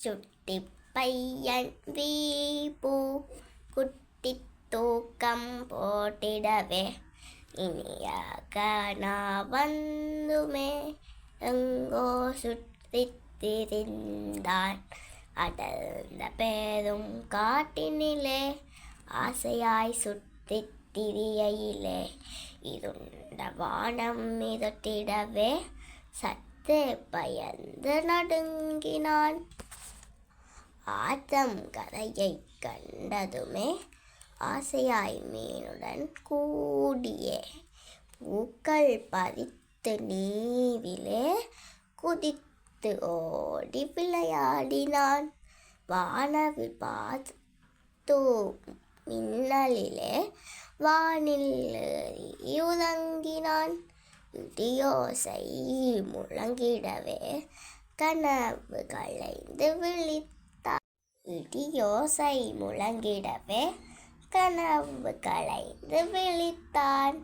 சுட்டி பையன் வீபு குட்டி தூக்கம் போட்டிடவே இனிய கனா வந்துமே எங்கோ சுற்றித் திரிந்தான். அடர்ந்த பெரும் காட்டினிலே ஆசையாய் சுற்றித் திரியையிலே இருண்ட வானம் மிதட்டிடவே சற்றே பயந்து நடுங்கினான். ஆற்றம் கரையை கண்டதுமே ஆசையாய் மீனுடன் கூடியே பூக்கள் பறித்து நீரிலே குதித்து ஓடி விளையாடினான். வானவில் பார்த்து மின்னலிலே வானில் ஏறி உறங்கினான். இடியோசை முழங்கிடவே கனவு கலைந்து விழித்தான். இடியோசை முழங்கிடவே கனவு கலைந்து விழித்தான்.